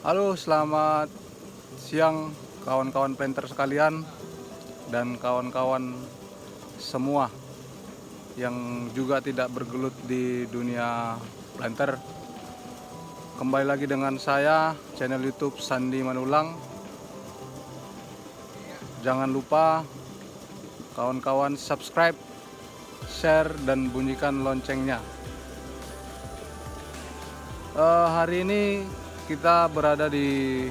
Halo, selamat siang kawan-kawan planter sekalian dan kawan-kawan semua yang juga tidak bergelut di dunia planter. Kembali lagi dengan saya, channel YouTube Sandi Manulang. Jangan lupa kawan-kawan subscribe, share, dan bunyikan loncengnya. Hari ini kita berada di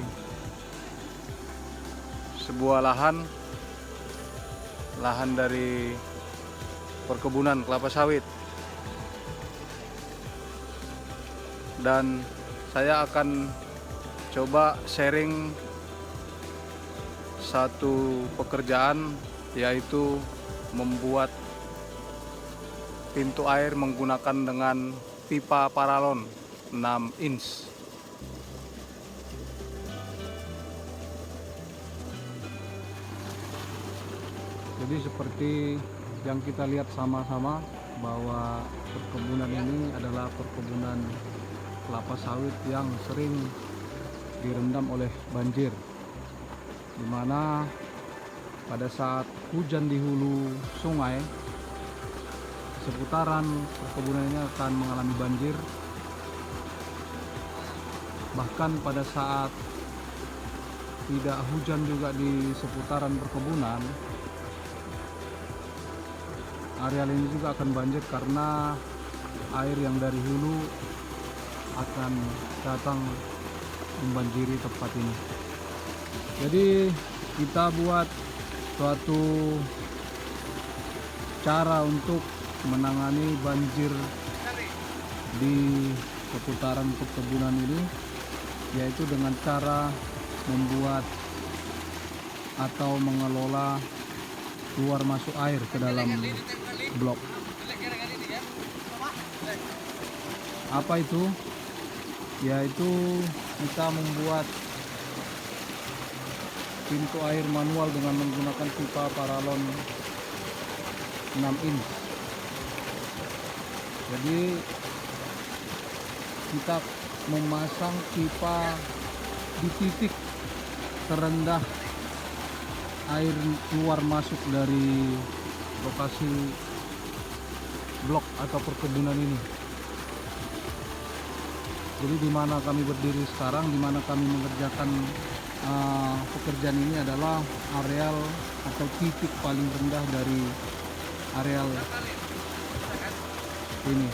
sebuah lahan dari perkebunan kelapa sawit, dan saya akan coba sharing satu pekerjaan, yaitu membuat pintu air menggunakan dengan pipa paralon 6 inch. Jadi seperti yang kita lihat sama-sama bahwa perkebunan ini adalah perkebunan kelapa sawit yang sering direndam oleh banjir, dimana pada saat hujan di hulu sungai, seputaran perkebunan ini akan mengalami banjir. Bahkan pada saat tidak hujan juga di seputaran perkebunan, areal ini juga akan banjir karena air yang dari hulu akan datang membanjiri tempat ini. Jadi kita buat suatu cara untuk menangani banjir di seputaran perkebunan ini, yaitu dengan cara membuat atau mengelola keluar masuk air ke dalam blok. Apa itu? Yaitu kita membuat pintu air manual dengan menggunakan pipa paralon 6 inch. Jadi kita memasang pipa di titik terendah air keluar masuk dari lokasi blok atau perkebunan ini. Jadi di mana kami berdiri sekarang, di mana kami mengerjakan pekerjaan ini adalah areal atau titik paling rendah dari areal ini.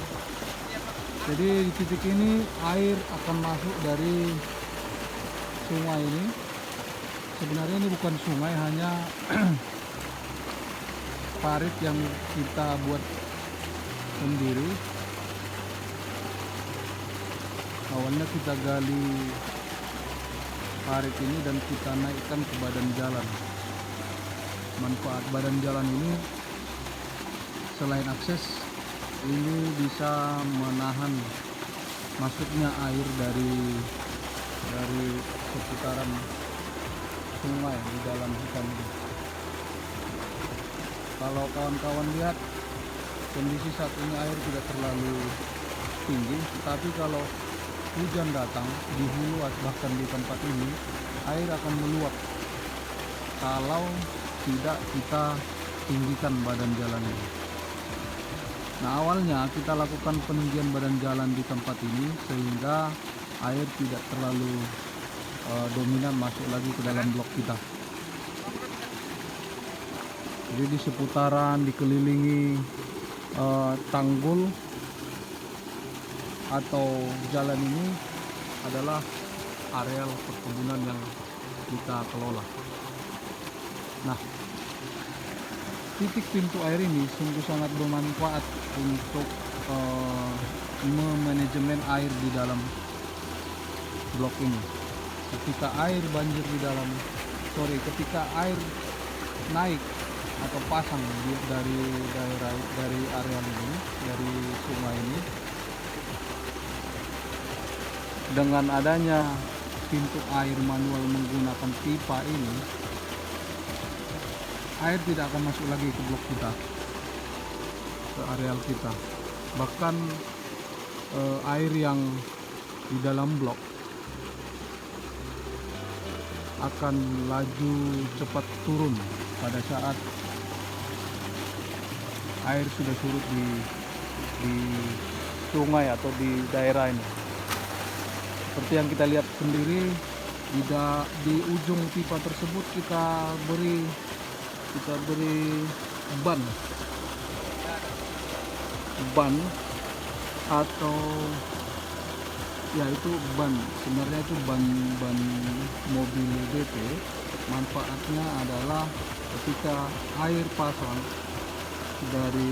Jadi di titik ini air akan masuk dari sungai ini. Sebenarnya ini bukan sungai, hanya parit yang kita buat sendiri. Awalnya kita gali parit ini dan kita naikkan ke badan jalan. Manfaat badan jalan ini, selain akses, ini bisa menahan masuknya air dari seputaran sungai di dalam hutan ini. Kalau kawan-kawan lihat, kondisi saat ini air tidak terlalu tinggi, tetapi kalau hujan datang di hulu bahkan di tempat ini, air akan meluap kalau tidak kita tinggikan badan jalan ini. Nah, awalnya kita lakukan peninggian badan jalan di tempat ini sehingga air tidak terlalu dominan masuk lagi ke dalam blok kita. Jadi di seputaran, dikelilingi tanggul atau jalan ini adalah areal perkebunan yang kita kelola. Nah, titik pintu air ini sungguh sangat bermanfaat untuk memanajemen air di dalam blok ini. Ketika air banjir ketika air naik atau pasang dari area ini, dari sungai ini, dengan adanya pintu air manual menggunakan pipa ini, air tidak akan masuk lagi ke blok kita, ke areal kita. Bahkan air yang di dalam blok akan laju cepat turun pada saat air sudah surut di sungai atau di daerah ini. Seperti yang kita lihat sendiri, di ujung pipa tersebut kita beri ban atau ya itu ban, sebenarnya itu ban mobil BP. Manfaatnya adalah ketika air pasang dari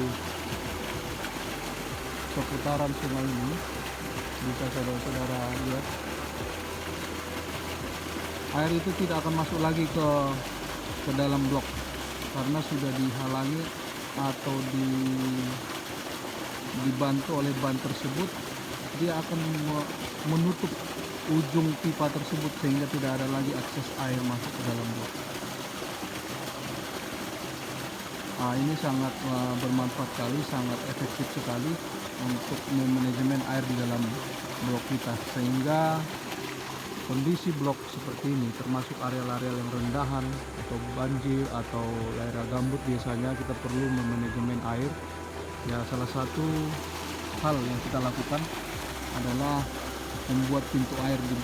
seputaran sungai ini, bisa saudara-saudara lihat, air itu tidak akan masuk lagi ke dalam blok karena sudah dihalangi atau dibantu oleh ban tersebut. Dia akan menutup ujung pipa tersebut sehingga tidak ada lagi akses air masuk ke dalam blok. Ini sangat bermanfaat sekali, sangat efektif sekali untuk memanajemen air di dalam blok kita, sehingga kondisi blok seperti ini, termasuk area-area yang rendahan atau banjir atau daerah gambut, biasanya kita perlu memanajemen air. Ya, salah satu hal yang kita lakukan adalah membuat pintu air di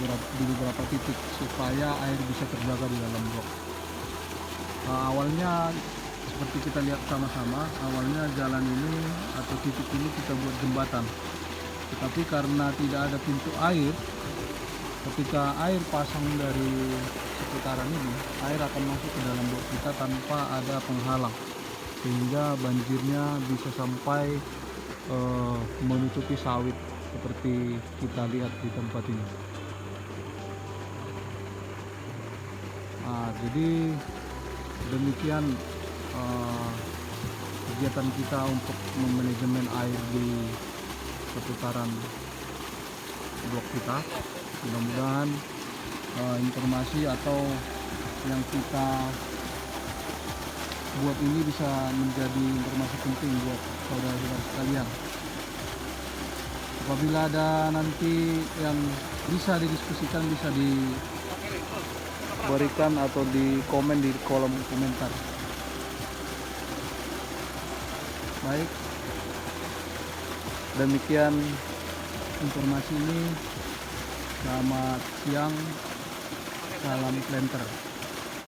beberapa titik supaya air bisa terjaga di dalam blok. Awalnya seperti kita lihat sama-sama, awalnya jalan ini atau titik ini kita buat jembatan, tetapi karena tidak ada pintu air, ketika air pasang dari seputaran ini, air akan masuk ke dalam blok kita tanpa ada penghalang, sehingga banjirnya bisa sampai menutupi sawit seperti kita lihat di tempat ini. Jadi demikian kegiatan kita untuk memanajemen air di seputaran blok kita. Mudah-mudahan informasi atau yang kita buat ini bisa menjadi informasi penting buat saudara-saudara sekalian. Apabila ada nanti yang bisa didiskusikan, bisa diberikan atau di komen di kolom komentar. Baik, demikian informasi ini. Selamat siang, salam planter.